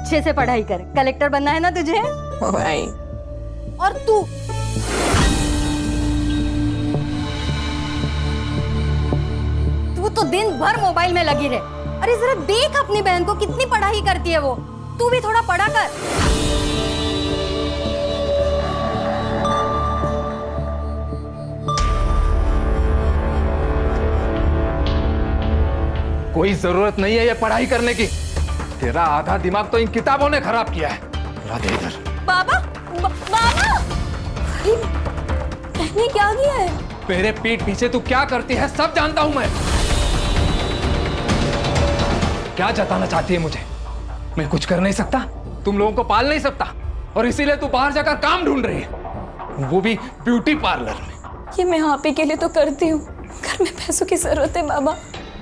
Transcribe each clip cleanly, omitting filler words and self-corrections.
अच्छे से पढ़ाई कर, कलेक्टर बनना है ना तुझे। भाई और तू तो दिन भर मोबाइल में लगी रहे। अरे जरा देख अपनी बहन को, कितनी पढ़ाई करती है वो। तू भी थोड़ा पढ़ा कर। कोई जरूरत नहीं है ये पढ़ाई करने की। तेरा आधा दिमाग तो इन किताबों ने खराब किया है। दे इधर। बाबा, बाबा, बहने क्या किया है? मेरे पीठ पीछे तू क्या करती है सब जानता हूं मैं। क्या जताना चाहती है मुझे? मैं कुछ कर नहीं सकता, तुम लोगों को पाल नहीं सकता, और इसीलिए तू बाहर जाकर काम ढूंढ रही है, वो भी ब्यूटी पार्लर में। ये मैं आप ही के लिए तो करती हूँ, घर में पैसों की जरूरत है बाबा,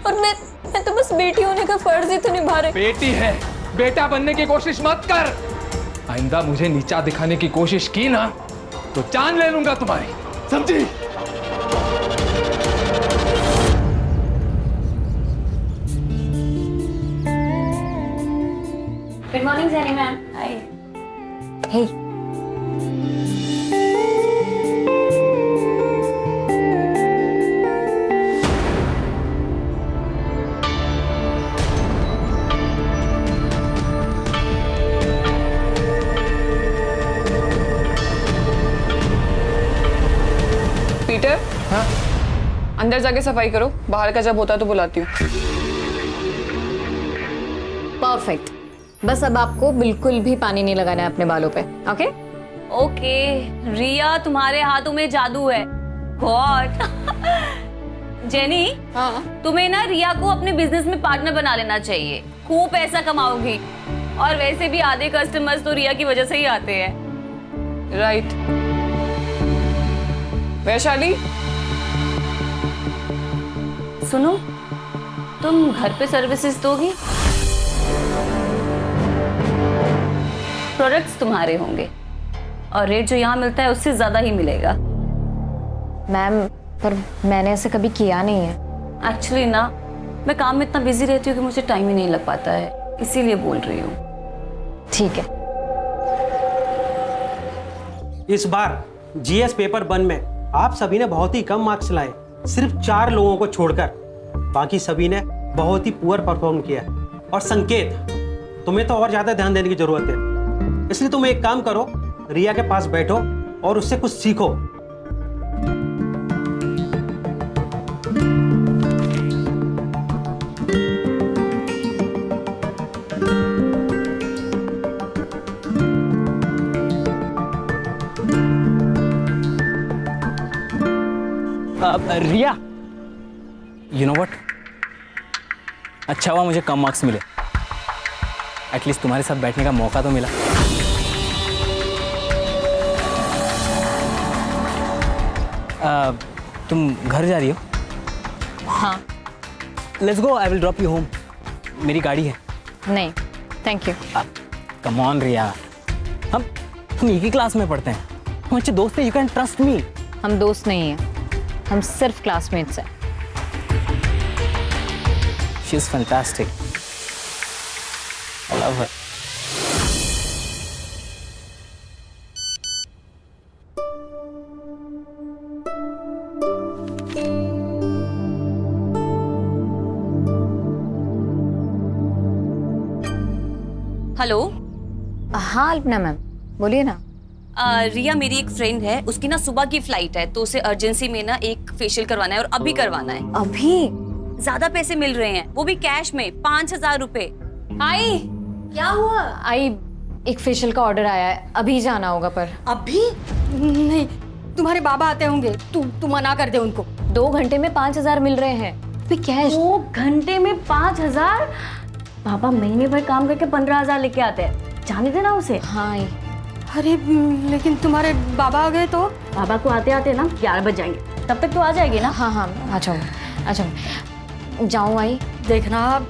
और मैं तो बस बेटी होने का फर्ज ही तो निभा रही। बेटी है, बेटा बनने की कोशिश मत कर। आइंदा मुझे नीचा दिखाने की कोशिश की ना तो जान ले लूंगा तुम्हारी, समझी? Good morning Saini ma'am. Hi. Hey, Peter, हाँ? अंदर जाके सफाई करो, बाहर का जब होता है तो बुलाती हूँ। परफेक्ट। बस अब आपको बिल्कुल भी पानी नहीं लगाना है अपने बालों पे, ओके? ओके रिया, तुम्हारे हाथों में जादू है। गॉड। जेनी, हाँ, तुम्हें ना रिया को अपने बिजनेस में पार्टनर बना लेना चाहिए, खूब पैसा कमाओगी। और वैसे भी आधे कस्टमर्स तो रिया की वजह से ही आते हैं। राइट। वैशाली, सुनो, तुम घर पे सर्विसेज दोगी? प्रोडक्ट्स तुम्हारे होंगे और रेट जो यहाँ मिलता है उससे ज्यादा ही मिलेगा। मैम, पर मैंने ऐसे कभी किया नहीं है। एक्चुअली ना, मैं काम में इतना बिजी रहती हूँ कि मुझे टाइम ही नहीं लग पाता है, इसीलिए बोल रही हूँ। ठीक है। इस बार जीएस पेपर 1 में आप सभी ने बहुत ही कम मार्क्स लाए, सिर्फ 4 लोगों को छोड़कर। बाकी सभी ने बहुत ही पुअर परफॉर्म किया। और संकेत, तुम्हें तो और ज्यादा ध्यान देने की जरूरत है, इसलिए तुम एक काम करो, रिया के पास बैठो और उससे कुछ सीखो। रिया, यू नो व्हाट, अच्छा हुआ मुझे कम मार्क्स मिले, एटलीस्ट तुम्हारे साथ बैठने का मौका तो मिला। तुम घर जा रही हो? हाँ। Let's go, I will drop you home. मेरी गाड़ी है। नहीं, थैंक यू। कम ऑन रिया, हम एक ही क्लास में पढ़ते हैं, हम अच्छे दोस्त हैं, यू कैन ट्रस्ट मी। हम दोस्त नहीं हैं, हम सिर्फ क्लासमेट्स हैं। She is fantastic, I love her. Hello. हाँ अल्पना मैम, बोलिए ना। रिया मेरी एक फ्रेंड है, उसकी ना सुबह की फ्लाइट है, तो उसे अर्जेंसी में ना एक फेशियल करवाना है और अभी करवाना है। अभी? ज्यादा पैसे मिल रहे हैं, वो भी कैश में, 5000 रुपए। आई, क्या हुआ? आई, एक फेशियल का ऑर्डर आया है, अभी जाना होगा। पर अभी नहीं, तुम्हारे बाबा आते होंगे, तू मना कर दे उनको। 2 घंटे में 5000 मिल रहे हैं, अभी कैश। 2 घंटे में 5000? पापा महीने भर काम करके 15000 लेके आते हैं, जाने देना उसे। हाँ आई। अरे लेकिन तुम्हारे बाबा आ गए तो? बाबा को आते आते ना 11 बज जाएंगे, तब तक तो आ जाएगी ना? हाँ हाँ, आ जाऊँ, आ जाऊँ। जाऊँ आई? देखना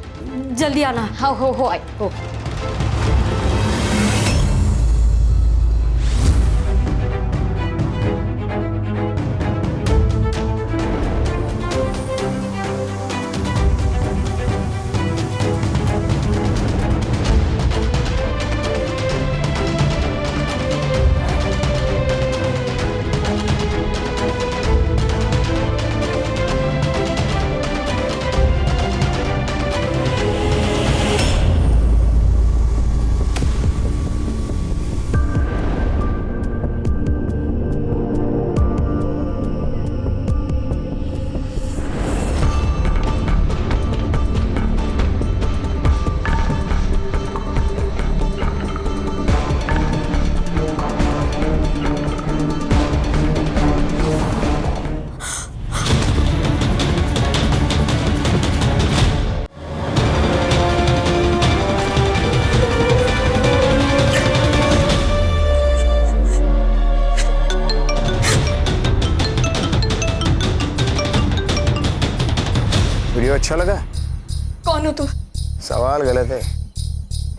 जल्दी आना। हाँ, हो आई, हो। कौन हो तुम? सवाल गलत है।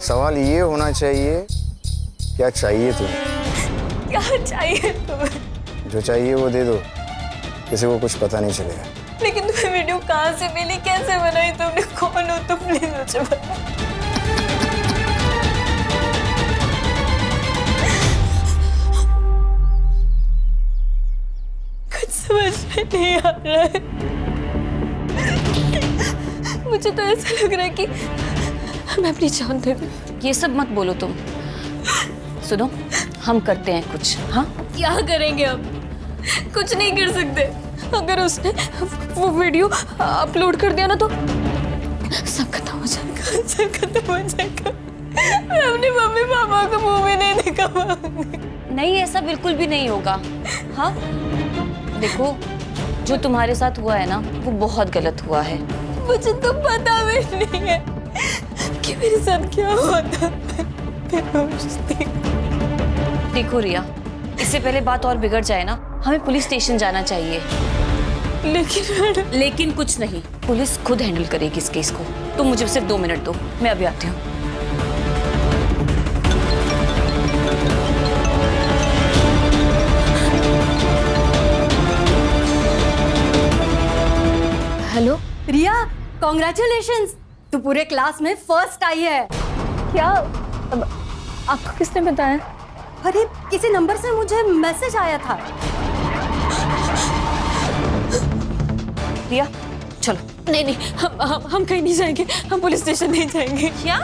सवाल ये होना चाहिए, क्या चाहिए तुम्हें? क्या चाहिए तुम्हें? जो चाहिए वो दे दो, किसी को कुछ पता नहीं चलेगा। लेकिन तुम्हें वीडियो कहाँ से मिली, कैसे बनाई तुमने, कौन हो तुम, प्लीज मुझे बताओ। कुछ समझ में नहीं आ रहा है। मुझे तो ऐसा लग रहा है कि मैं अपनी जान दे दूं। ये सब मत बोलो तुम। सुनो, हम करते हैं कुछ। हाँ, क्या करेंगे अब? कुछ नहीं कर सकते। अगर उसने वो वीडियो अपलोड कर दिया ना तो सब खत्म हो जाएगा, सब खत्म हो जाएगा। मैं अपने मम्मी पापा को मुंह में नहीं दिखा पाऊंगी। नहीं, ऐसा बिल्कुल भी नहीं होगा। हाँ, देखो, जो तुम्हारे साथ हुआ है ना, वो बहुत गलत हुआ है। मुझे तो पता भी नहीं है कि मेरे साथ क्या हुआ था। देखो रिया, इससे पहले बात और बिगड़ जाए ना, हमें पुलिस स्टेशन जाना चाहिए। लेकिन कुछ नहीं, पुलिस खुद हैंडल करेगी इस केस को। तुम मुझे सिर्फ 2 मिनट दो, मैं अभी आती हूँ। हेलो रिया, कॉन्ग्रेचुलेशंस, तू पूरे क्लास में फर्स्ट आई है। क्या? अब आपको किसने बताया? अरे किसी नंबर से मुझे मैसेज आया था। रिया, चलो। नहीं नहीं, हम कहीं नहीं जाएंगे, हम पुलिस स्टेशन नहीं जाएंगे। क्या?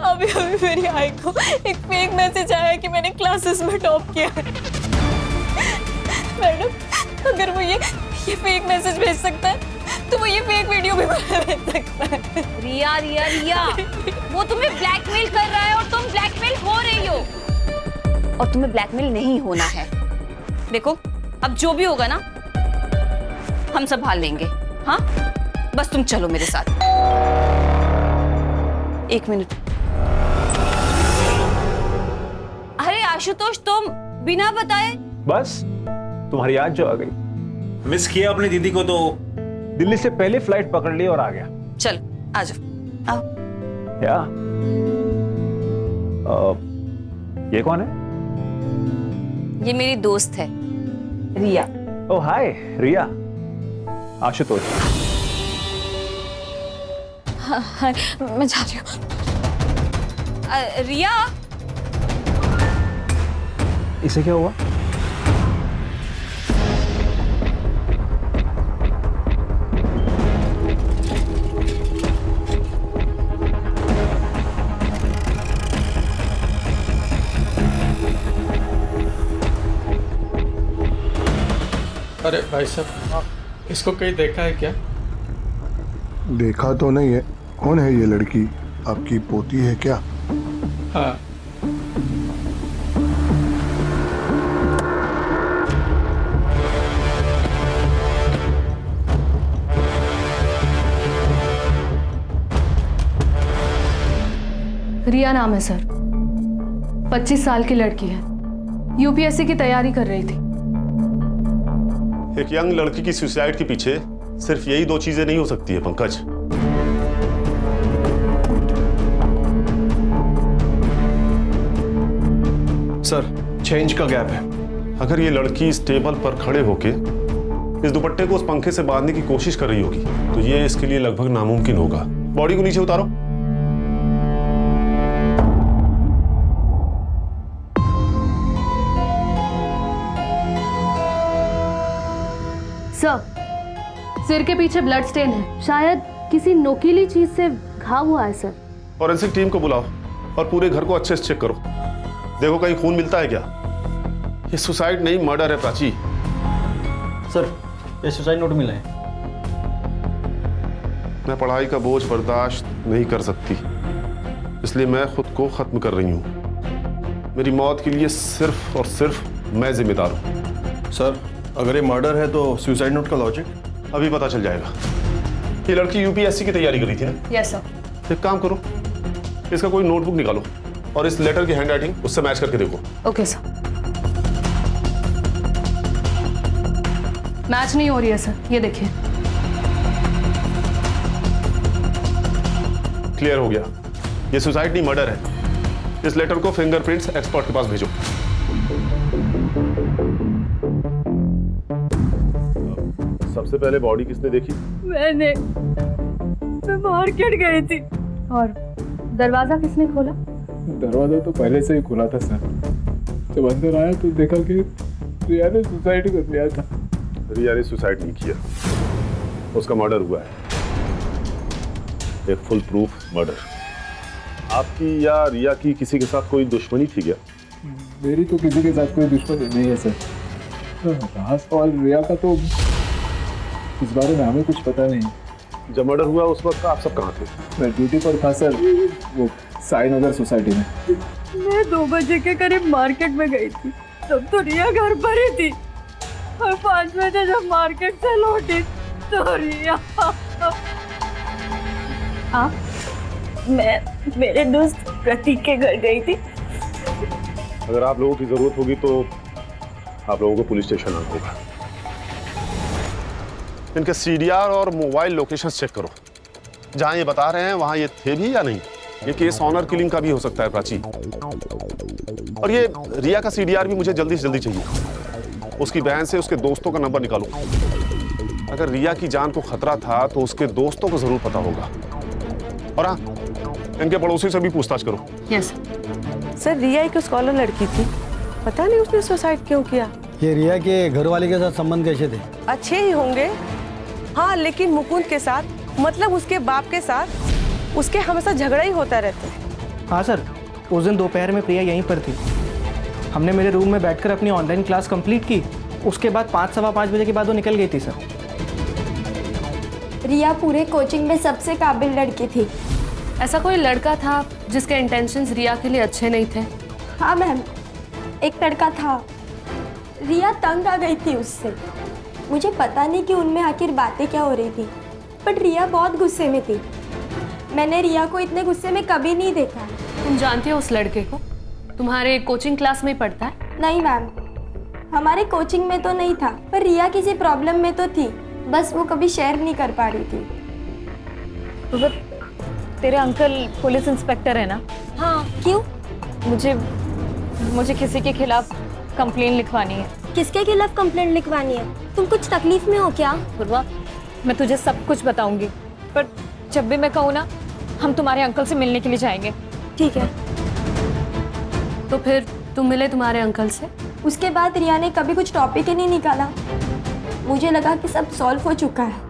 अभी अभी मेरी आई को एक फेक मैसेज आया कि मैंने क्लासेस में टॉप किया है। मैडम, अगर वो ये फेक मैसेज भेज सकता है तो वो ये फेक वीडियो भी भेज सकता है। रिया रिया रिया, वो तुम्हें ब्लैकमेल कर रहा है और तुम ब्लैकमेल हो रही हो। और तुम्हें ब्लैकमेल नहीं होना है। देखो, अब जो भी होगा ना, हम संभाल लेंगे। हाँ, बस तुम चलो मेरे साथ। 1 मिनट। अरे आशुतोष, तुम बिना बताए? बस तुम्हारी याद जो आ गई। मिस किया अपनी दीदी को तो दिल्ली से पहले फ्लाइट पकड़ ली और आ गया। चल, आ जाओ, आओ। क्या? ये कौन है? ये मेरी दोस्त है, रिया। ओह हाय रिया। आशुतोष। हाँ, मैं जा रही हूँ। रिया, इसे क्या हुआ? अरे भाई साहब, इसको कहीं देखा है क्या? देखा तो नहीं है। कौन है ये लड़की? आपकी पोती है क्या? हाँ। रिया नाम है सर, 25 साल की लड़की है, यूपीएससी की तैयारी कर रही थी। एक यंग लड़की की सुसाइड के पीछे सिर्फ यही 2 चीजें नहीं हो सकती है पंकज। सर, चेंज का गैप है। अगर ये लड़की इस टेबल पर खड़े होके इस दुपट्टे को उस पंखे से बांधने की कोशिश कर रही होगी तो ये इसके लिए लगभग नामुमकिन होगा। बॉडी को नीचे उतारो। सर, सिर के पीछे ब्लड स्टेन है, शायद किसी नोकीली चीज से घाव हुआ है सर। फॉरेंसिक टीम को बुलाओ और पूरे घर को अच्छे से चेक करो। देखो कहीं खून मिलता है क्या। ये सुसाइड नहीं, मर्डर है प्राची। सर, ये सुसाइड नोट मिला है। मैं पढ़ाई का बोझ बर्दाश्त नहीं कर सकती, इसलिए मैं खुद को खत्म कर रही हूँ। मेरी मौत के लिए सिर्फ और सिर्फ मैं जिम्मेदार हूँ। सर, अगर ये मर्डर है तो सुसाइड नोट का लॉजिक अभी पता चल जाएगा। ये लड़की यूपीएससी की तैयारी कर रही थी ना? Yes sir. एक काम करो, इसका कोई नोटबुक निकालो और इस लेटर की हैंडराइटिंग उससे मैच करके देखो। Okay sir. मैच नहीं हो रही है सर, ये देखिए। क्लियर हो गया, ये सुसाइड नहीं मर्डर है। इस लेटर को फिंगरप्रिंट्स एक्सपर्ट के पास भेजो। सबसे पहले बॉडी किसने देखी? मैं मार्केट गई थी। और दरवाजा किसने खोला? दरवाजा तो पहले से ही खुला था सर। जब अंदर आया तो देखा कि रिया ने सुसाइड कर लिया था। रिया ने सुसाइड नहीं किया, उसका मर्डर हुआ है, एक फुल प्रूफ मर्डर। आपकी या रिया की किसी के साथ कोई दुश्मनी थी क्या? मेरी तो किसी के साथ कोई दुश्मनी नहीं है सर। रहा सवाल रिया का, तो इस बारे में हमें कुछ पता नहीं। जब मर्डर हुआ उस वक्त आप सब कहाँ थे? मैं ड्यूटी पर था सर, वो साई नगर सोसाइटी में। मैं 2 बजे के करीब मार्केट में गई थी, तब तो रिया घर पर ही थी। और 5 बजे जब मार्केट से लौटी तो रिया। आप? मैं मेरे दोस्त प्रतीक के घर गई थी। अगर आप लोगों की जरूरत होगी तो आप लोगों को पुलिस स्टेशन आना होगा। इनके सीडीआर और मोबाइल लोकेशन चेक करो, जहां ये बता रहे हैं वहां ये थे भी या नहीं। ये केस ऑनर किलिंग का भी हो सकता है प्राची। और ये रिया का सीडीआर भी मुझे जल्दी से जल्दी चाहिए। उसकी बहन से उसके दोस्तों का नंबर निकालो। अगर रिया की जान को खतरा था तो उसके दोस्तों को जरूर पता होगा। और हाँ, इनके पड़ोसी से भी पूछताछ करो। यस सर, रिया एक स्कॉलर लड़की थी, पता नहीं उसने सुसाइड क्यों किया। ये रिया के घर वाले के साथ संबंध कैसे थे? अच्छे ही होंगे, हाँ, लेकिन मुकुंद के साथ, मतलब उसके बाप के साथ उसके हमेशा झगड़ा ही होता रहता। हाँ सर, उस दिन दोपहर में प्रिया यहीं पर थी। हमने मेरे रूम में बैठकर अपनी ऑनलाइन क्लास कंप्लीट की। उसके बाद 5 सवा 5 बजे के बाद वो निकल गई थी सर। रिया पूरे कोचिंग में सबसे काबिल लड़की थी। ऐसा कोई लड़का था जिसके इंटेंशंस रिया के लिए अच्छे नहीं थे? हाँ मैम, एक लड़का था। रिया तंग आ गई थी उससे। मुझे पता नहीं कि उनमें आखिर बातें क्या हो रही थी, बट रिया बहुत गुस्से में थी। मैंने रिया को इतने गुस्से में कभी नहीं देखा। तुम जानती हो उस लड़के को? तुम्हारे कोचिंग क्लास में ही पढ़ता है? नहीं मैम, हमारे कोचिंग में तो नहीं था, पर रिया किसी प्रॉब्लम में तो थी, बस वो कभी शेयर नहीं कर पा रही थी। तो तेरे अंकल पुलिस इंस्पेक्टर है ना? हाँ, क्यों? मुझे किसी के खिलाफ कंप्लेन लिखवानी है। किसके खिलाफ कंप्लेंट लिखवानी है? तुम कुछ तकलीफ में हो क्या? पूर्वा, मैं तुझे सब कुछ बताऊंगी, पर जब भी मैं कहूँ ना, हम तुम्हारे अंकल से मिलने के लिए जाएंगे। ठीक है। तो फिर तुम मिले तुम्हारे अंकल से? उसके बाद रिया ने कभी कुछ टॉपिक ही नहीं निकाला। मुझे लगा कि सब सॉल्व हो चुका है।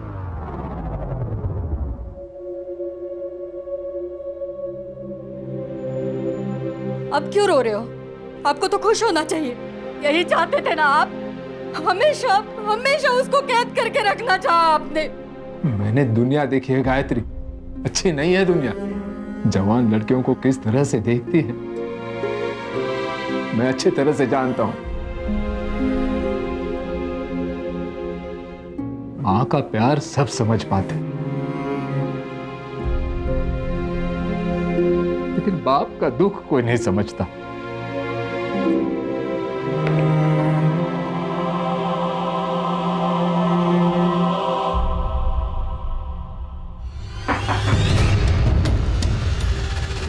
अब क्यों रो रहे हो? आपको तो खुश होना चाहिए। यही चाहते थे ना आप? हमेशा हमेशा उसको कैद करके रखना चाहा आपने। मैंने दुनिया देखी है गायत्री, अच्छी नहीं है दुनिया। जवान लड़कियों को किस तरह से देखती है मैं अच्छी तरह से जानता हूं। मां का प्यार सब समझ पाते, लेकिन बाप का दुख कोई नहीं समझता।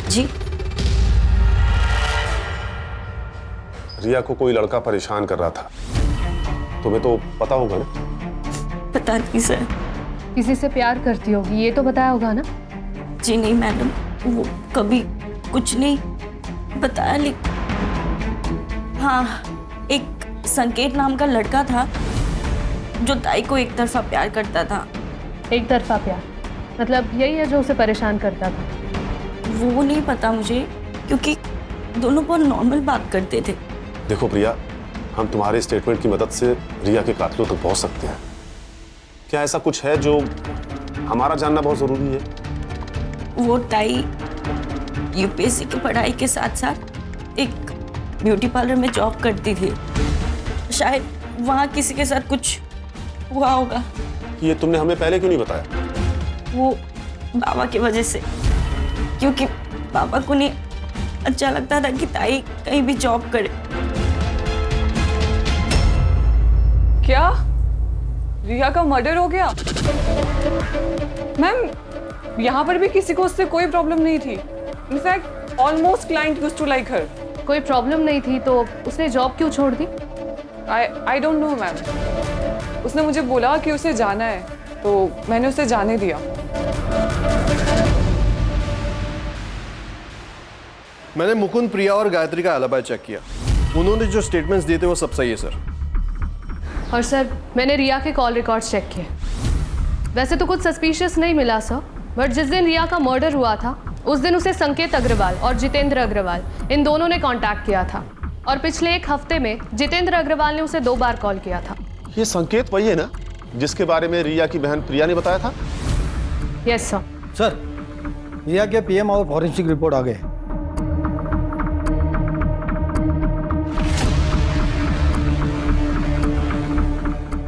जी, रिया को कोई लड़का परेशान कर रहा था, तुम्हें तो पता होगा ना? पता नहीं सर। किसी से प्यार करती होगी, ये तो बताया होगा ना? जी नहीं मैडम, वो कभी कुछ नहीं बताया। लेकिन हाँ, एक संकेत नाम का लड़का था जो ताई को एक तरफा प्यार करता था। एक तरफा प्यार मतलब यही है जो उसे परेशान करता था? वो नहीं पता मुझे, क्योंकि दोनों बहुत नॉर्मल बात करते थे। देखो प्रिया, हम तुम्हारे स्टेटमेंट की मदद से रिया के कातिलों तक पहुंच सकते हैं। क्या ऐसा कुछ है जो हमारा जानना बहुत जरूरी है? वो ताई यूपीएससी की पढ़ाई के साथ साथ एक ब्यूटी पार्लर में जॉब करती थी। शायद वहाँ किसी के साथ कुछ हुआ होगा। ये तुमने हमें पहले क्यों नहीं बताया? वो बाबा की वजह से, क्योंकि पापा को नहीं अच्छा लगता था कि ताई कहीं भी जॉब करे। क्या रिया का मर्डर हो गया? मैम, यहाँ पर भी किसी को उससे कोई प्रॉब्लम नहीं थी। In fact almost client used to like her. कोई प्रॉब्लम नहीं थी तो उसने जॉब क्यों छोड़ दी? I don't know ma'am. उसने मुझे बोला कि उसे जाना है तो मैंने उसे जाने दिया। मैंने मुकुंद, प्रिया और गायत्री का एलिबी चेक किया। उन्होंने जो स्टेटमेंट्स दिए थे वो सब सही है सर। और सर मैंने रिया के कॉल रिकॉर्ड्स चेक किए। वैसे तो कुछ सस्पिशियस नहीं मिला सर, बट जिस दिन रिया का मर्डर हुआ था उस दिन उसे संकेत अग्रवाल और जितेंद्र अग्रवाल इन दोनों ने कांटेक्ट किया था। और पिछले एक हफ्ते में जितेंद्र अग्रवाल ने उसे 2 बार कॉल किया था। ये संकेत वही है ना जिसके बारे में रिया की बहन प्रिया ने बताया था? Yes sir. सर, रिया के पीएम और फॉरेंसिक रिपोर्ट आ गए।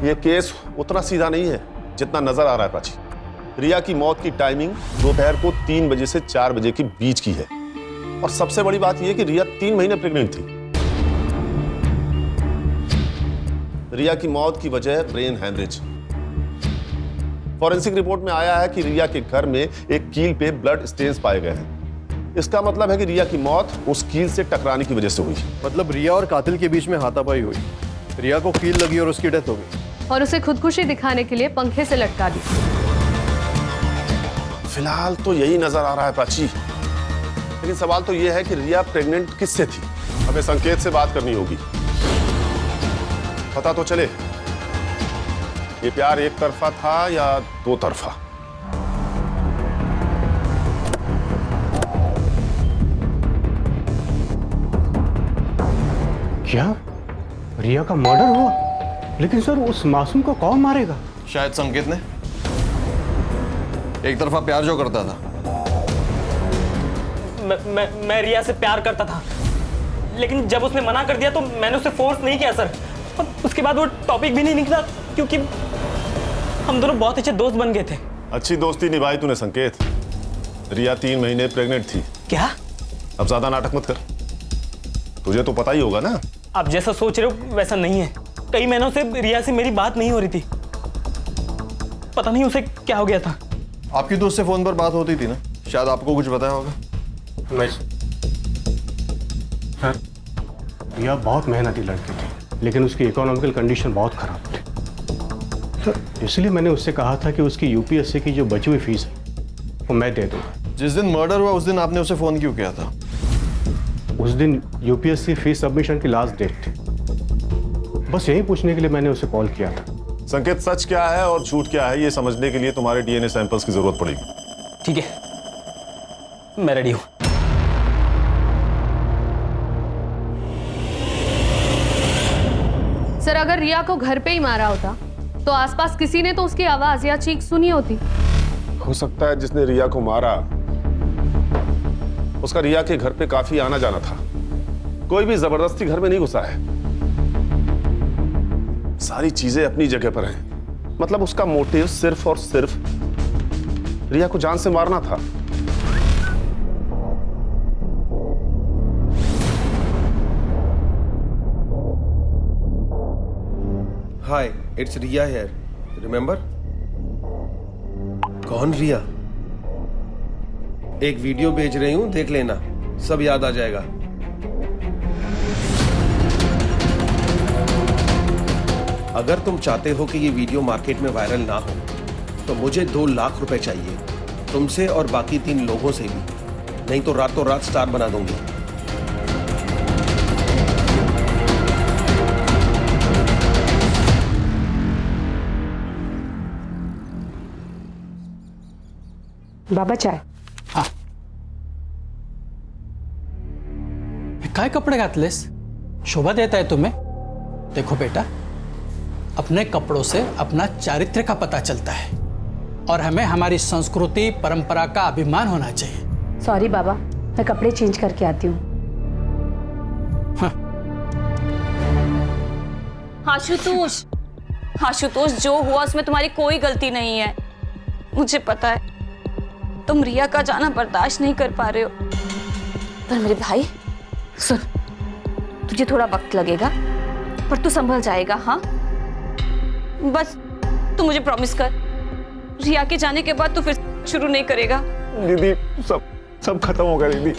ये केस उतना सीधा नहीं है जितना नजर आ रहा है प्राची। रिया की मौत की टाइमिंग दोपहर को 3 बजे से 4 बजे के बीच की है। और सबसे बड़ी बात यह कि रिया 3 महीने प्रेग्नेंट थी। रिया की मौत की वजह ब्रेन हैमरेज। फॉरेंसिक रिपोर्ट में आया है कि रिया के घर में एक कील पे ब्लड स्टेन्स पाए गए हैं। इसका मतलब है कि रिया की मौत उस कील से टकराने की वजह से हुई। मतलब रिया और कातिल के बीच में हाथापाई हुई, रिया को कील लगी और उसकी डेथ हो गई। और उसे खुदकुशी दिखाने के लिए पंखे से लटका दी। फिलहाल तो यही नजर आ रहा है प्राची, लेकिन सवाल तो यह है कि रिया प्रेग्नेंट किससे थी? हमें संकेत से बात करनी होगी। पता तो चले ये प्यार एक तरफा था या 2 तरफा। क्या रिया का मर्डर हुआ? लेकिन सर उस मासूम को कौन मारेगा? शायद संकेत ने। एक तरफा प्यार जो करता था। मैं रिया से प्यार करता था, लेकिन जब उसने मना कर दिया तो मैंने उसे फोर्स नहीं किया सर। और उसके बाद वो टॉपिक भी नहीं निकला क्योंकि हम दोनों बहुत अच्छे दोस्त बन गए थे। अच्छी दोस्ती निभाई तूने संकेत। रिया 3 महीने प्रेग्नेंट थी। क्या? अब ज्यादा नाटक मत कर, तुझे तो पता ही होगा ना। आप जैसा सोच रहे हो वैसा नहीं है। कई महीनों से रिया से मेरी बात नहीं हो रही थी। पता नहीं उसे क्या हो गया था। आपकी तो उससे फोन पर बात होती थी ना, शायद आपको कुछ बताया होगा। नहीं सर, रिया बहुत मेहनती लड़की थी, लेकिन उसकी इकोनॉमिकल कंडीशन बहुत खराब थी सर। इसलिए मैंने उससे कहा था कि उसकी यूपीएससी की जो बची हुई फीस है वो मैं दे दूंगा। जिस दिन मर्डर हुआ उस दिन आपने उसे फोन क्यों किया था? उस दिन यूपीएससी फीस सबमिशन की लास्ट डेट थी। बस यही पूछने के लिए मैंने उसे कॉल किया था। संकेत, सच क्या है और झूठ क्या है ये समझने के लिए तुम्हारे डीएनए सैंपल्स की जरूरत पड़ेगी। ठीक है, मैं रेडी हूं। सर अगर रिया को घर पे ही मारा होता तो आसपास किसी ने तो उसकी आवाज या चीख सुनी होती। हो सकता है जिसने रिया को मारा उसका रिया के घर पे काफी आना जाना था। कोई भी जबरदस्ती घर में नहीं घुसा है। सारी चीजें अपनी जगह पर हैं। मतलब उसका मोटिव सिर्फ और सिर्फ रिया को जान से मारना था। हाय, इट्स रिया हियर, रिमेंबर? कौन रिया? एक वीडियो भेज रही हूं, देख लेना, सब याद आ जाएगा। अगर तुम चाहते हो कि ये वीडियो मार्केट में वायरल ना हो तो मुझे 2 लाख रुपए चाहिए, तुमसे और बाकी 3 लोगों से भी, नहीं तो रातों रात स्टार बना दूंगी। बाबा चाय। हाँ। काय कपडे घातलेस? शोभा देता है तुम्हें? देखो बेटा, अपने कपड़ों से अपना चारित्र्य का पता चलता है और हमें हमारी संस्कृति परंपरा का अभिमान होना चाहिए। सॉरी बाबा, मैं कपड़े चेंज करके आती हूँ। आशुतोष, आशुतोष, जो हुआ उसमें तुम्हारी कोई गलती नहीं है। मुझे पता है तुम रिया का जाना बर्दाश्त नहीं कर पा रहे हो, पर मेरे भाई सुन, तुझे थोड़ा वक्त लगेगा पर तू संभल जाएगा। हाँ, बस तू मुझे प्रॉमिस कर, रिया के जाने के बाद तू फिर शुरू नहीं करेगा। दीदी सब खत्म होगा दीदी।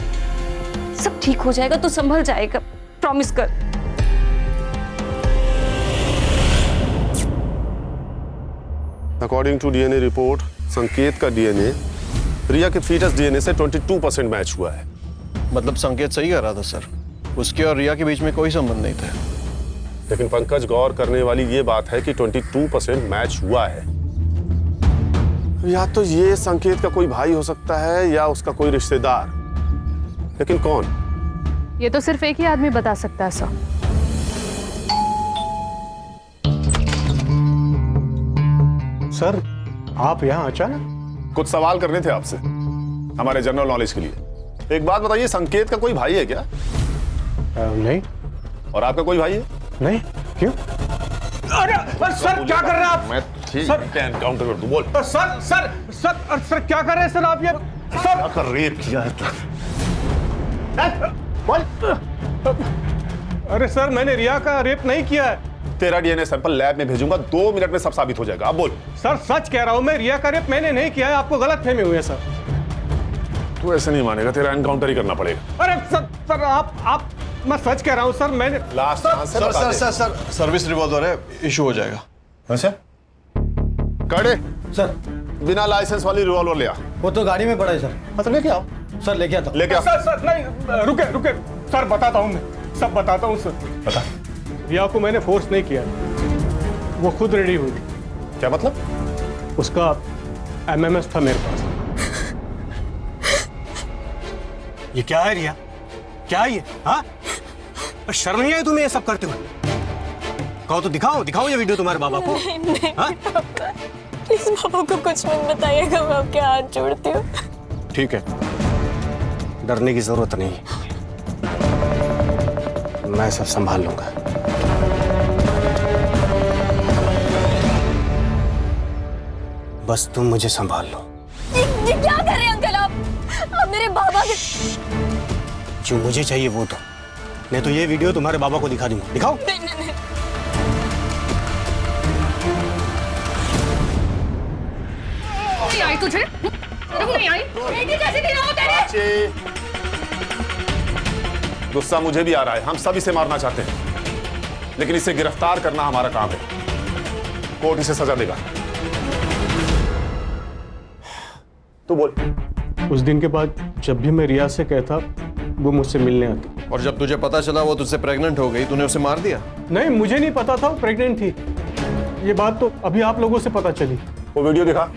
सब ठीक हो जाएगा, तो संभल जाएगा, प्रॉमिस कर। अकॉर्डिंग टू डीएनए रिपोर्ट, संकेत का डीएनए रिया के फीटस डीएनए से 22% मैच हुआ है। मतलब संकेत सही कह रहा था सर, उसके और रिया के बीच में कोई संबंध नहीं था। लेकिन पंकज, गौर करने वाली ये बात है कि 22% मैच हुआ है। या तो ये संकेत का कोई भाई हो सकता है या उसका कोई रिश्तेदार, लेकिन कौन? ये तो सिर्फ एक ही आदमी बता सकता है सर। सर, आप यहाँ अचानक? कुछ सवाल करने थे आपसे, हमारे जनरल नॉलेज के लिए। एक बात बताइए, संकेत का कोई भाई है क्या? नहीं। और आपका कोई भाई है? नहीं। क्यों? अरे सर, क्या कर रहे हैं आप? मैं ठीक एनकाउंटर कर दूं, बोल। सर क्या कर रहे हैं सर आप? ये क्या कर रेप किया है बोल। अरे सर, मैंने रिया का रेप नहीं किया है। तेरा डीएनए सैंपल लैब में भेजूंगा, 2 मिनट में सब साबित हो जाएगा। अब बोल। सर सच कह रहा हूं मैं, रिया का रेप मैंने नहीं किया है, आपको गलतफहमी हुई है सर। तू ऐसे नहीं मानेगा, तेरा एनकाउंटर ही करना पड़ेगा। अरे सर आप मैं सच कह रहा हूं सर, मैंने लास्ट सर सर्विस रिवॉल्वर है, इशू हो जाएगा। अच्छा कड़े सर, बिना लाइसेंस वाली रिवॉल्वर ले आ। वो तो गाड़ी में पड़ा है सर। मतलब लेके आओ सर, लेके आता हूं। लेके आओ। सर नहीं, रुके सर, बताता हूं मैं, सब बताता हूं सर। बता। रिया को मैंने फोर्स नहीं किया, वो खुद रेडी हुई। क्या मतलब? उसका एमएमएस था मेरे पास। ये क्या है रिया? क्या है ये? हाँ, शर्म नहीं आई तुम्हें ये सब करते हुए? कहो तो दिखाओ ये वीडियो तुम्हारे बाबा को। नहीं प्लीज पापा को कुछ मत बताइएगा, मैं आपके हाथ जोड़ती हूँ। ठीक है, डरने की जरूरत नहीं, मैं सब संभाल लूंगा। बस तुम मुझे संभाल लो। ये क्या कर रहे हैं अंकल आप मेरे बाबा के। जो मुझे चाहिए वो दो, नहीं तो ये वीडियो तुम्हारे बाबा को दिखा दूंगा। दिखाओ। नहीं। नहीं आई तुझे? नहीं आई? बेटी कैसे गिरा हो तेरे? गुस्सा मुझे भी आ रहा है, हम सब इसे मारना चाहते हैं, लेकिन इसे गिरफ्तार करना हमारा काम है। कोर्ट इसे सजा देगा। तू बोल। उस दिन के बाद जब भी मैं रिया से कहता, वो मुझसे मिलने आता। और जब तुझे पता चला वो तुझसे प्रेग्नेंट हो गई, तूने उसे मार दिया? नहीं, मुझे नहीं पता था वो प्रेग्नेंट थी। ये बात तो अभी आप लोगों से पता चली। वो वीडियो दिखा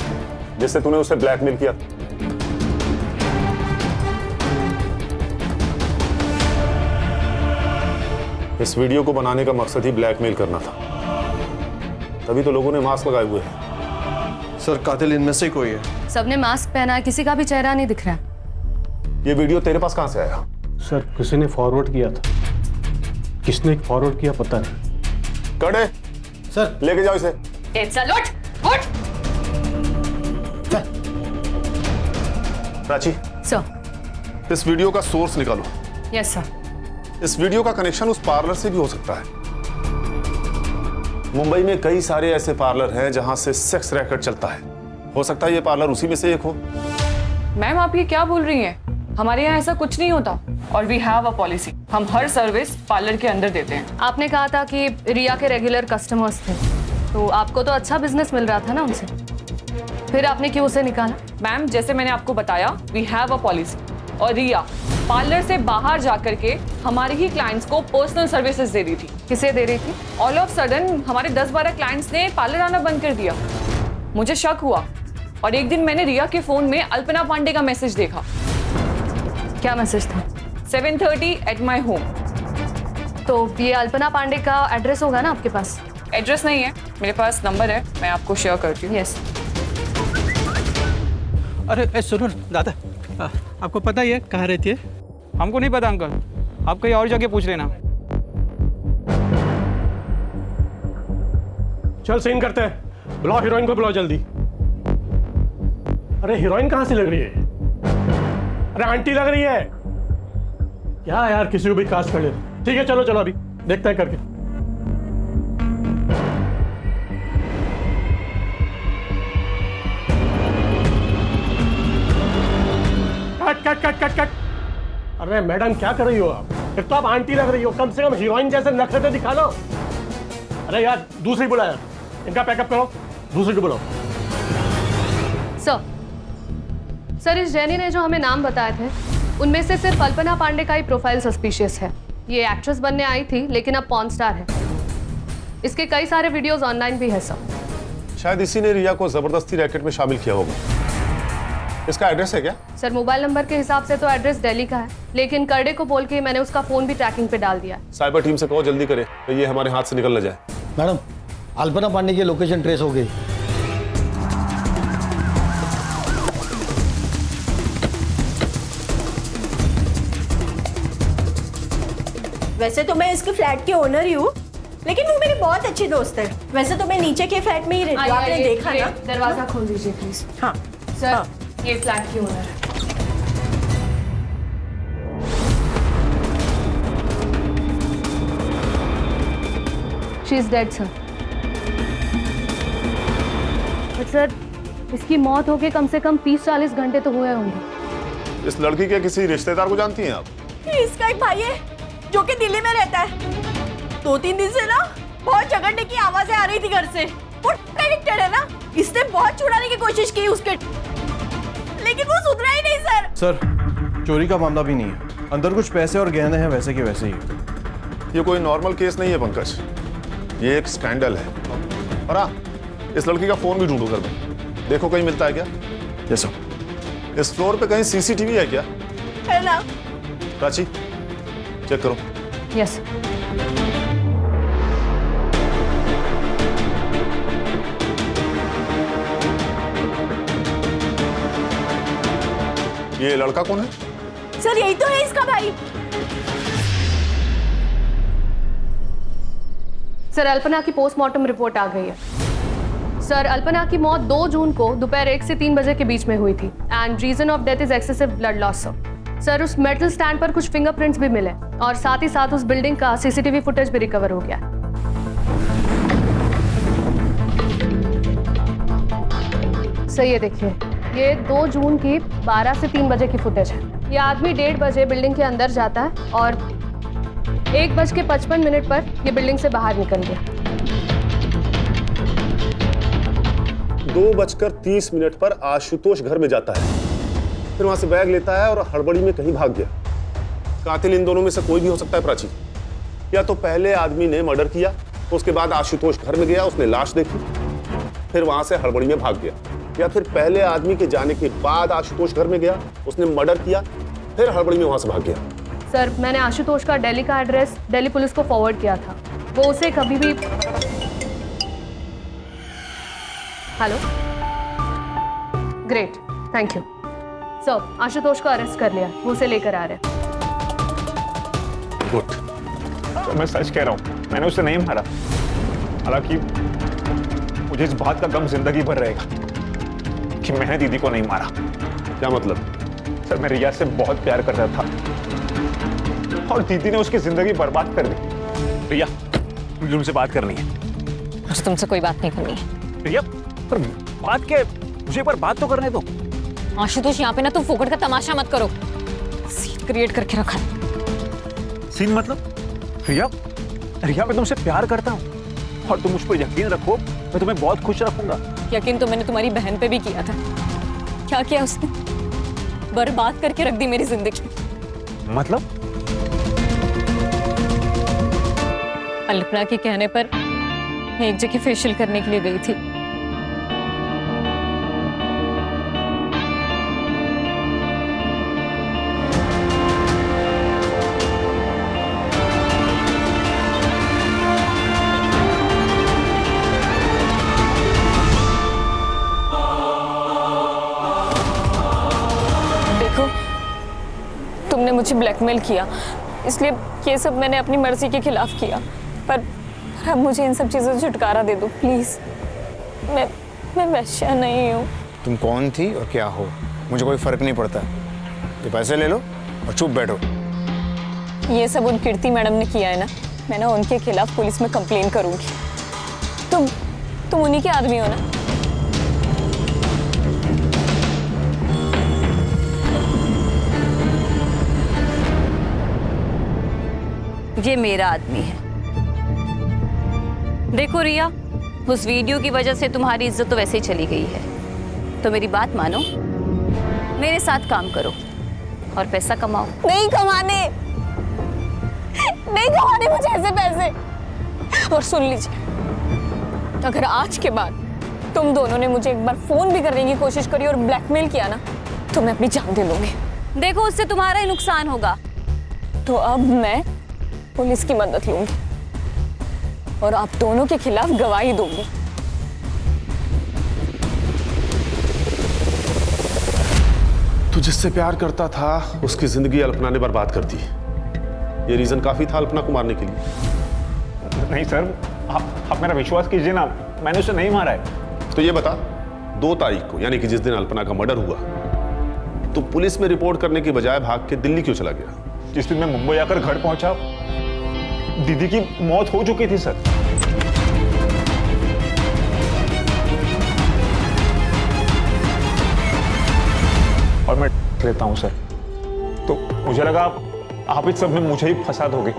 जिससे तूने उसे ब्लैकमेल किया। इस वीडियो को बनाने का मकसद ही ब्लैकमेल करना था, तभी तो लोगों ने मास्क लगाए हुए हैं। सर, कातिल इनमें से कोई है। सबने मास्क पहना है, किसी का भी चेहरा नहीं दिख रहा। ये वीडियो तेरे पास कहां से आया? सर, किसी ने फॉरवर्ड किया था। किसने फॉरवर्ड किया पता नहीं। कड़े सर, लेके जाओ इसे। चल उठ। प्राची सर। इस वीडियो का सोर्स निकालो। Yes sir. इस वीडियो का कनेक्शन उस पार्लर से भी हो सकता है। मुंबई में कई सारे ऐसे पार्लर हैं जहां से सेक्स रैकेट चलता है। हो सकता है ये पार्लर उसी में से एक हो। मैम, आप ये क्या बोल रही हैं? हमारे यहाँ ऐसा कुछ नहीं होता, और वी हैव अ पॉलिसी, हम हर सर्विस पार्लर के अंदर देते हैं। आपने कहा था कि रिया के रेगुलर कस्टमर्स थे, तो आपको तो अच्छा बिजनेस मिल रहा था ना उनसे, फिर आपने क्यों उसे निकाला? मैम, जैसे मैंने आपको बताया, वी हैव अ पॉलिसी, और रिया पार्लर से बाहर जाकर के हमारे ही क्लाइंट्स को पर्सनल सर्विसेज दे रही थी। किसे दे रही थी? ऑल ऑफ सडन हमारे 10-12 क्लाइंट्स ने पार्लर आना बंद कर दिया। मुझे शक हुआ, और एक दिन मैंने रिया के फोन में अल्पना पांडे का मैसेज देखा। क्या मैसेज था? 7:30 एट माई होम। तो ये अल्पना पांडे का एड्रेस होगा ना आपके पास? एड्रेस नहीं है, मेरे पास नंबर है, मैं आपको शेयर करती हूँ। यस। अरे सुनो दादा, आपको पता ही है कहाँ रहती है? हमको नहीं पता अंकल, आप कहीं और जगह पूछ लेना। चल सीन करते हैं, बुलाओ हीरोइन को, बुलाओ जल्दी। अरे हीरोइन कहाँ से लग रही है? अरे आंटी लग रही है क्या यार? किसी को भी कास्ट कर ले। ठीक है, चलो अभी देखते हैं करके। Cut cut cut cut. अरे मैडम क्या कर रही हो आप? एक तो आप आंटी लग रही हो, कम से कम हीरोइन जैसे नखरे तो दिखा लो। अरे यार दूसरी बुला यार, इनका पैकअप करो, दूसरी को बुलाओ। सर इस जेनी ने जो हमें नाम बताए थे उनमें से सिर्फ अल्पना पांडे का ही प्रोफाइल सस्पिशियस है। ये एक्ट्रेस बनने आई थी लेकिन अब पॉर्न स्टार है। इसके कई सारे वीडियोस ऑनलाइन भी है सर। शायद इसी ने रिया को जबरदस्ती रैकेट में शामिल किया होगा। इसका एड्रेस है क्या? सर मोबाइल नंबर के हिसाब से तो एड्रेस दिल्ली का है, लेकिन करडे को बोल के मैंने उसका फोन भी ट्रैकिंग पे डाल दिया। साइबर टीम से कहो जल्दी करे तो ये हमारे हाथ से निकल न जाए। मैडम अल्पना पांडे की लोकेशन ट्रेस हो गई। वैसे तो मैं इसके फ्लैट की ओनर ही हूँ, लेकिन वो मेरी बहुत अच्छी दोस्त है। वैसे तो मैं नीचे के फ्लैट में ही रहती हूँ, आपने देखा ना। दरवाजा खोल दीजिए प्लीज। हाँ सर ये फ्लैट की ओनर है। She is dead sir. Sir इसकी मौत होके कम से कम 30-40 घंटे तो हुए होंगे। इस लड़की के किसी रिश्तेदार को जानती हैं आप? इसका एक भाई है जो कि दिल्ली में रहता है। 2-3 दिन से ना बहुत झगड़ने की आवाजें आ रही थी घर से। वो एडिक्टेड है ना, इसने बहुत छुड़ाने की कोशिश की उसके, लेकिन वो सुधरा ही नहीं सर। सर चोरी का मामला भी नहीं है, अंदर कुछ पैसे और गहने हैं वैसे के वैसे ही। ये कोई नॉर्मल केस नहीं है पंकज, ये एक स्कैंडल है। और हाँ, इस लड़की का फोन भी ढूंढो घर में, देखो कहीं मिलता है क्या। Yes sir. इस फ्लोर पे कहीं सीसीटीवी है क्या? है ना। प्राची चेक करो। यस ये लड़का कौन है? सर यही तो है इसका भाई। सर अल्पना की पोस्टमार्टम रिपोर्ट आ गई है। सर अल्पना की मौत 2 जून को दोपहर 1 से 3 बजे के बीच में हुई थी and reason of death is excessive blood loss. Sir उस मेटल स्टैंड पर कुछ फिंगरप्रिंट्स भी मिले और साथ ही साथ उस बिल्डिंग का सीसीटीवी फुटेज भी रिकवर हो गया। सर ये देखिए, ये 2 जून की 12 से 3 बजे की फुटेज है। ये आदमी 1:30 बजे बिल्डिंग के अंदर जाता है और 1:55 पर ये बिल्डिंग से बाहर निकल गया। 2:30 पर आशुतोष घर में जाता है, फिर वहां से बैग लेता है और हड़बड़ी में कहीं भाग गया। कातिल इन दोनों में से कोई भी हो सकता है प्राची। या तो पहले आदमी ने मर्डर किया, उसके बाद आशुतोष घर में गया, उसने लाश देखी, फिर वहां से हड़बड़ी में भाग गया। या फिर पहले आदमी के जाने के बाद आशुतोष घर में गया, उसने मर्डर किया, फिर हड़बड़ी में वहां से भाग गया। सर मैंने आशुतोष का दिल्ली का एड्रेस दिल्ली पुलिस को फॉरवर्ड किया था। वो उसे कभी भी। Hello, great, thank you sir. Ashutosh को अरेस्ट कर लिया, वो उसे लेकर आ रहे हैं। गुड। तो मैं सच कह रहा हूँ, मैंने उसे नहीं मारा। हालांकि मुझे इस बात का गम जिंदगी भर रहेगा कि मैंने दीदी को नहीं मारा। क्या मतलब? सर मैं रिया से बहुत प्यार करता था और दीदी ने उसकी जिंदगी बर्बाद कर दी। रिया मुझे तुमसे बात करनी है। मुझे तुमसे कोई बात नहीं करनी है। रिया पर बात के, मुझे एक बार बात तो करने दो। आशुतोष यहाँ पे ना तुम फोकट का तमाशा मत करो। सीन क्रिएट करके रखा है। सीन मतलब? रिया रिया मैं तुमसे प्यार करता हूँ और तुम मुझ पर यकीन रखो, मैं तुम्हें बहुत खुश रखूंगा। यकीन तो मैंने तुम्हारी बहन पे भी किया था। क्या किया उसने? बर्बाद करके रख दी मेरी जिंदगी। मतलब? अल्पना के कहने पर मैं एक जगह फेशियल करने के लिए गई थी। देखो, तुमने मुझे ब्लैकमेल किया, इसलिए ये सब मैंने अपनी मर्जी के खिलाफ किया। पर अब मुझे इन सब चीज़ों से छुटकारा दे दो प्लीज। मैं वैश्या नहीं हूँ। तुम कौन थी और क्या हो, मुझे कोई फर्क नहीं पड़ता। ये पैसे ले लो और चुप बैठो। ये सब उन कीर्ति मैडम ने किया है ना, मैं ना उनके खिलाफ पुलिस में कंप्लेन करूंगी। तुम उन्हीं के आदमी हो ना? ये मेरा आदमी है। देखो रिया, उस वीडियो की वजह से तुम्हारी इज्जत तो वैसे ही चली गई है, तो मेरी बात मानो, मेरे साथ काम करो और पैसा कमाओ। नहीं कमाने मुझे ऐसे पैसे। और सुन लीजिए, अगर आज के बाद तुम दोनों ने मुझे एक बार फोन भी करने की कोशिश करी और ब्लैकमेल किया ना, तो मैं अपनी जान दे लूंगी। देखो, उससे तुम्हारा ही नुकसान होगा। तो अब मैं पुलिस की मदद लूंगी और आप दोनों के खिलाफ गवाही दूंगी। तू जिससे प्यार करता था उसकी जिंदगी अल्पना ने बर्बाद कर दी। ये रीजन काफी था अल्पना को मारने के लिए। नहीं सर, आप मेरा विश्वास कीजिए ना, मैंने उसे नहीं मारा है। तो ये बता, 2 तारीख को यानी कि जिस दिन अल्पना का मर्डर हुआ, तो पुलिस में रिपोर्ट करने की बजाय भाग के दिल्ली क्यों चला गया? जिस दिन मैं मुंबई आकर घर पहुंचा, दीदी की मौत हो चुकी थी सर। और मैं लेता हूं सर, तो मुझे लगा आप इस सब में मुझे ही फंसा दोगे।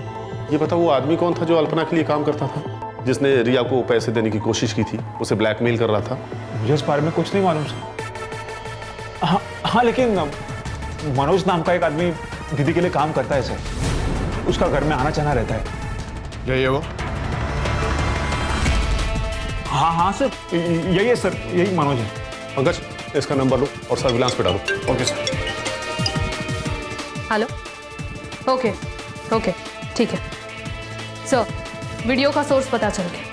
ये बता, वो आदमी कौन था जो अल्पना के लिए काम करता था, जिसने रिया को पैसे देने की कोशिश की थी, उसे ब्लैकमेल कर रहा था? मुझे इस बारे में कुछ नहीं मालूम सर। हाँ, लेकिन मनोज नाम का एक आदमी दीदी के लिए काम करता है सर। उसका घर में आना जाना रहता है। यही है वो? हाँ सर, यही है सर, यही मनोज है। पंकज, इसका नंबर लो और सर्विलांस पे डालो। Okay sir. हेलो, ओके, ठीक है सर। वीडियो का सोर्स पता चल गया।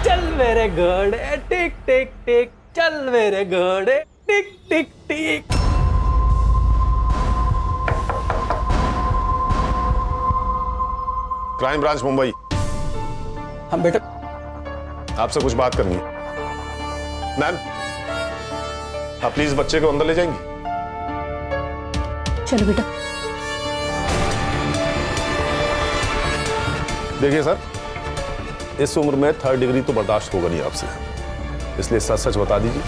चल मेरे घोड़े टिक टिक टिक, चल मेरे घोड़े टिक टिक टिक। Crime branch Mumbai. हम बेटा, आपसे कुछ बात करनी है। मैम, आप प्लीज बच्चे को अंदर ले जाएंगी? चलो बेटा। देखिए सर, इस उम्र में 3rd डिग्री तो बर्दाश्त होगा नहीं आपसे, इसलिए सच सच बता दीजिए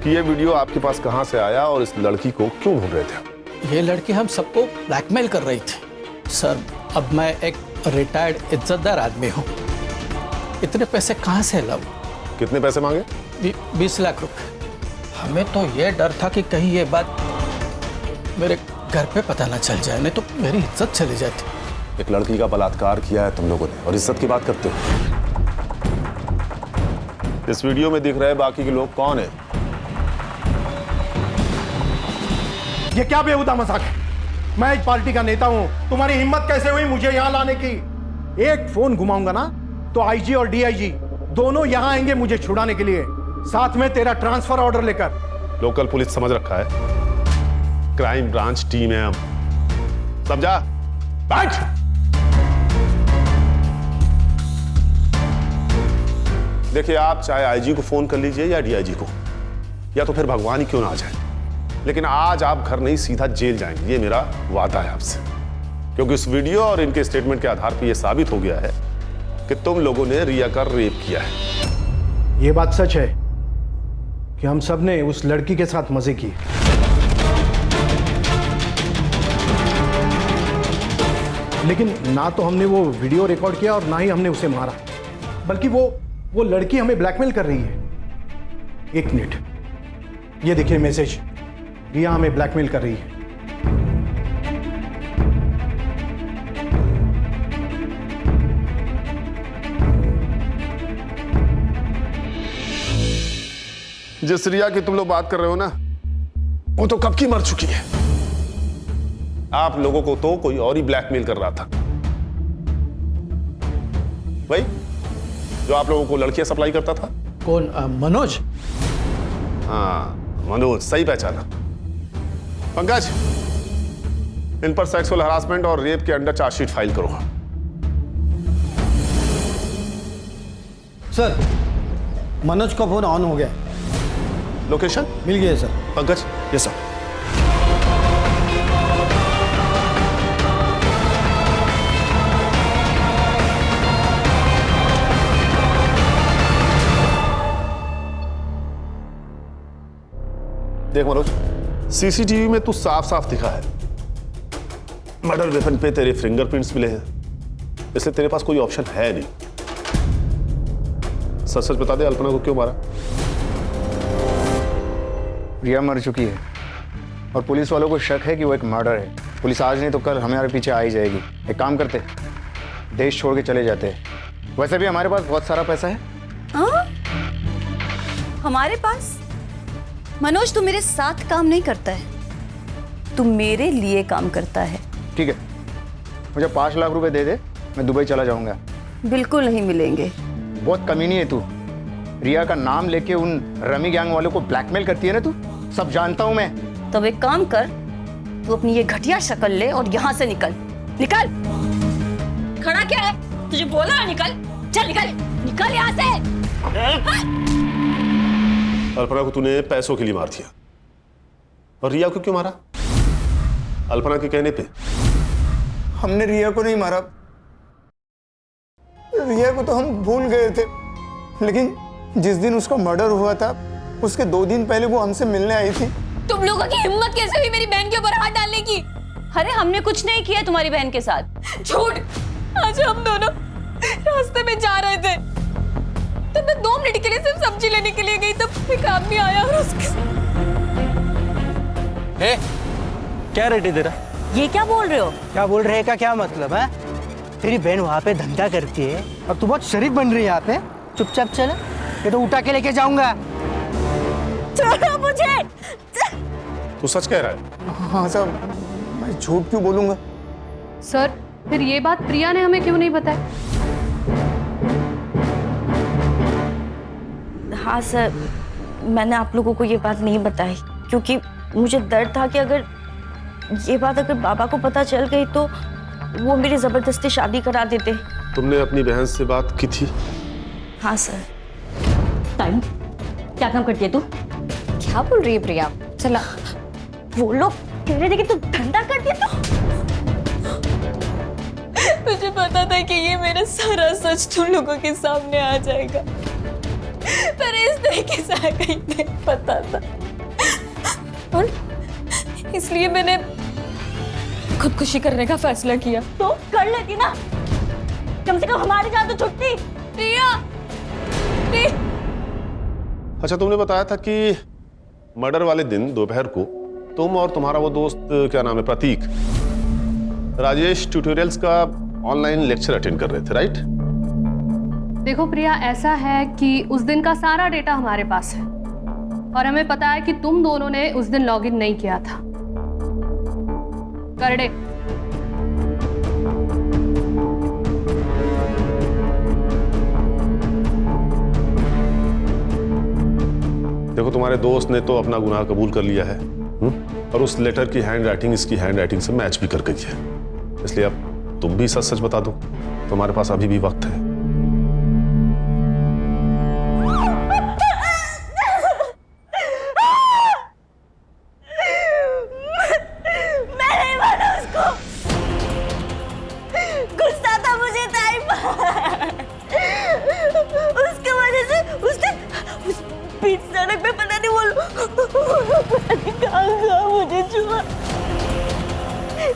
कि ये वीडियो आपके पास कहां से आया और इस लड़की को क्यों ढूंढ रहे थे? ये लड़की हम सबको ब्लैकमेल कर रही थी सर। अब मैं एक रिटायर्ड इज्जतदार आदमी हूँ, इतने पैसे कहाँ से लाऊं? कितने पैसे मांगे? 20 लाख रुपए। हमें तो ये डर था कि कहीं ये बात मेरे घर पे पता ना चल जाए, नहीं तो मेरी इज्जत चली जाती। एक लड़की का बलात्कार किया है तुम लोगों ने और इज्जत की बात करते हो। इस वीडियो में दिख रहे बाकी के लोग कौन है? ये क्या बेहुदा मजाक है? मैं एक पार्टी का नेता हूं, तुम्हारी हिम्मत कैसे हुई मुझे यहां लाने की? एक फोन घुमाऊंगा ना तो आईजी और डीआईजी दोनों यहां आएंगे मुझे छुड़ाने के लिए, साथ में तेरा ट्रांसफर ऑर्डर लेकर। लोकल पुलिस समझ रखा है, क्राइम ब्रांच टीम है हम, समझा? बैठ। देखिए, आप चाहे आईजी को फोन कर लीजिए या डीआईजी को, या तो फिर भगवान ही क्यों ना आ जाए, लेकिन आज आप घर नहीं सीधा जेल जाएंगे, ये मेरा वादा है आपसे। क्योंकि इस वीडियो और इनके स्टेटमेंट के आधार पर यह साबित हो गया है कि तुम लोगों ने रिया का रेप किया है। ये बात सच है कि हम सब ने उस लड़की के साथ मजे किए, लेकिन ना तो हमने वो वीडियो रिकॉर्ड किया और ना ही हमने उसे मारा, बल्कि वो लड़की हमें ब्लैकमेल कर रही है। एक मिनट, ये देखिए मैसेज, रिया हमें ब्लैकमेल कर रही है। जिस रिया की तुम लोग बात कर रहे हो ना, वो तो कब की मर चुकी है। आप लोगों को तो कोई और ही ब्लैकमेल कर रहा था, भाई जो आप लोगों को लड़कियां सप्लाई करता था। कौन? मनोज? हाँ, मनोज, सही पहचाना। पंकज, इन पर सेक्सुअल हरासमेंट और रेप के अंडर चार्जशीट फाइल करो। सर, मनोज का फोन ऑन हो गया। लोकेशन मिल गया सर। पंकज? Yes sir. देख मनोज, सीसीटीवी में तू साफ साफ दिखा है, मर्डर वेपन पे तेरे फिंगरप्रिंट्स मिले हैं, इसलिए तेरे पास कोई ऑप्शन है नहीं। सच सच बता दे, अल्पना को क्यों मारा? रिया मर चुकी है और पुलिस वालों को शक है कि वो एक मर्डर है। पुलिस आज नहीं तो कल हमारे पीछे आ ही जाएगी। एक काम करते, देश छोड़ के चले जाते हैं। वैसे भी हमारे पास बहुत सारा पैसा है। हाँ? हमारे पास? मनोज, तू मेरे साथ काम नहीं करता है, तू मेरे लिए काम करता है। ठीक है, मुझे 5 लाख रुपए दे दे, मैं दुबई चला जाऊंगा। बिल्कुल नहीं मिलेंगे। बहुत कमीनी है तू। रिया का नाम लेके उन रमी गैंग वालों को ब्लैकमेल करती है ना तू, सब जानता हूं मैं। तो एक काम कर, तू अपनी ये घटिया शक्ल ले और यहाँ से निकल। निकल। खड़ा क्या है? तुझे बोला ना निकल। चल निकल, निकल यहाँ से। अल्पना को तूने पैसों के लिए मार दिया, और रिया को क्यों मारा? अल्पना के कहने पे। हमने रिया को नहीं मारा, रिया को तो हम भूल गए थे, लेकिन जिस दिन उसका मर्डर हुआ था उसके 2 दिन पहले वो हमसे मिलने आई थी। तुम लोगों की हिम्मत कैसे हुई मेरी बहन के ऊपर हाथ डालने की? अरे हमने कुछ नहीं किया तुम्हारी बहन के साथ। झूठ। आज हम दोनों रास्ते में जा रहे थे, तब मैं 2 मिनट के लिए सिर्फ सब्जी लेने के लिए गई, तब एक आदमी आया और उसके क्या रेट है तेरा? ये क्या बोल रहे हो? क्या बोल रहे का क्या मतलब है? तेरी बहन वहाँ पे धंधा करती है और तू बहुत शरीफ बन रही है यहाँ पे। चुपचाप चला, ये तो उठा के लेके जाऊंगा। छोड़ो मुझे। तू सच कह रहा है? हाँ साहब, मैं झूठ क्यों बोलूंगा? सर, फिर ये बात प्रिया ने हमें क्यों नहीं बताई? हाँ सर, मैंने आप लोगों को ये बात नहीं बताई क्योंकि मुझे डर था कि अगर ये बात बाबा को पता चल गई तो वो मेरी जबरदस्ती शादी करा देते। तुमने अपनी बहन से बात की थी? हाँ सर। टाइम क्या काम करती है तू? क्या बोल रही है प्रिया? चला, वो लोग कह रहे थे कि तू धंधा करती है। तो मुझे पता था कि ये मेरा सारा सच तुम लोगों के सामने आ जाएगा, पर इस तरीके से आएगा ही नहीं पता था, और इसलिए मैंने खुदकुशी करने का फैसला किया। तो कर लेती ना, कम से कम हमारी जान तो छुटती। प्रिया, अच्छा, तुमने बताया था कि मर्डर वाले दिन दोपहर को तुम और तुम्हारा वो दोस्त, क्या नाम है, प्रतीक, राजेश ट्यूटोरियल्स का ऑनलाइन लेक्चर अटेंड कर रहे थे, राइट? देखो प्रिया, ऐसा है कि उस दिन का सारा डेटा हमारे पास है और हमें पता है कि तुम दोनों ने उस दिन लॉगिन नहीं किया था। करडे, देखो, तुम्हारे दोस्त ने तो अपना गुनाह कबूल कर लिया है, और उस लेटर की हैंड राइटिंग इसकी हैंड राइटिंग से मैच भी कर गई है, इसलिए अब तुम भी सच सच बता दो। तुम्हारे पास अभी भी वक्त है। मैं नहीं माना उसको, गुस्सा था मुझे टाइम। उसके वजह से उसने उस बीच सड़क पे पता नहीं कहाँ मुझे छुआ,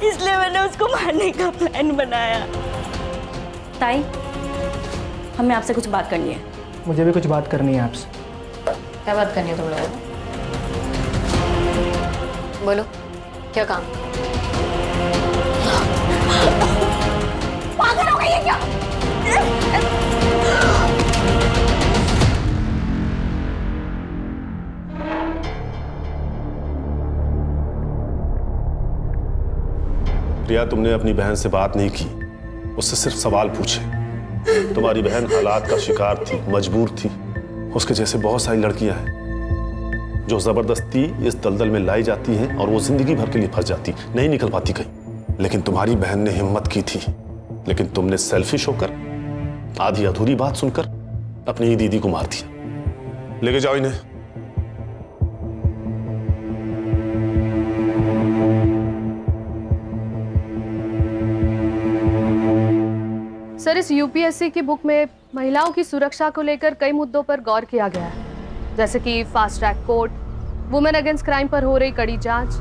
इसलिए मैंने उसको मारने का प्लान बनाया। ताई, हमें आपसे कुछ बात करनी है। मुझे भी कुछ बात करनी है आपसे। क्या बात करनी है तुम लोगों को? बोलो, क्या काम? पागल हो गई है क्या? प्रिया, तुमने अपनी बहन से बात नहीं की, उससे सिर्फ सवाल पूछे। तुम्हारी बहन हालात का शिकार थी, मजबूर थी। उसके जैसे बहुत सारी लड़कियां हैं जो जबरदस्ती इस दलदल में लाई जाती हैं और वो जिंदगी भर के लिए फंस जाती, नहीं निकल पाती कहीं। लेकिन तुम्हारी बहन ने हिम्मत की थी, लेकिन तुमने सेल्फिश होकर, आधी अधूरी बात सुनकर अपनी ही दीदी को मार दिया। लेके जाओ इन्हें। सर, इस यूपीएससी की बुक में महिलाओं की सुरक्षा को लेकर कई मुद्दों पर गौर किया गया है, जैसे कि fast track court, women against crime पर हो रही कड़ी जांच।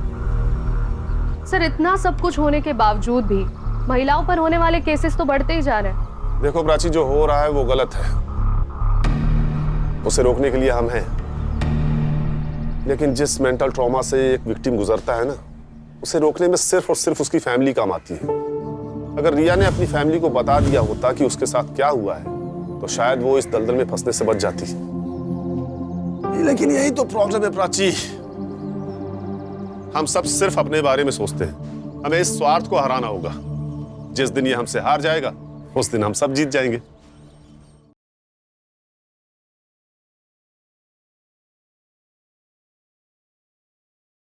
सर, इतना सब कुछ होने के बावजूद भी महिलाओं पर होने वाले केसेस तो बढ़ते ही जा रहे हैं। देखो प्राची, जो हो रहा है वो गलत है, उसे रोकने के लिए हम हैं। लेकिन जिस मेंटल ट्रॉमा से एक विक्टिम गुजरता है ना, उसे रोकने में सिर्फ और सिर्फ उसकी फैमिली काम आती है। अगर रिया ने अपनी फैमिली को बता दिया होता कि उसके साथ क्या हुआ है, तो शायद वो इस दलदल में फंसने से बच जाती। लेकिन यही तो प्रॉब्लम है प्राची, हम सब सिर्फ अपने बारे में सोचते हैं। हमें इस स्वार्थ को हराना होगा। जिस दिन ये हमसे हार जाएगा, उस दिन हम सब जीत जाएंगे।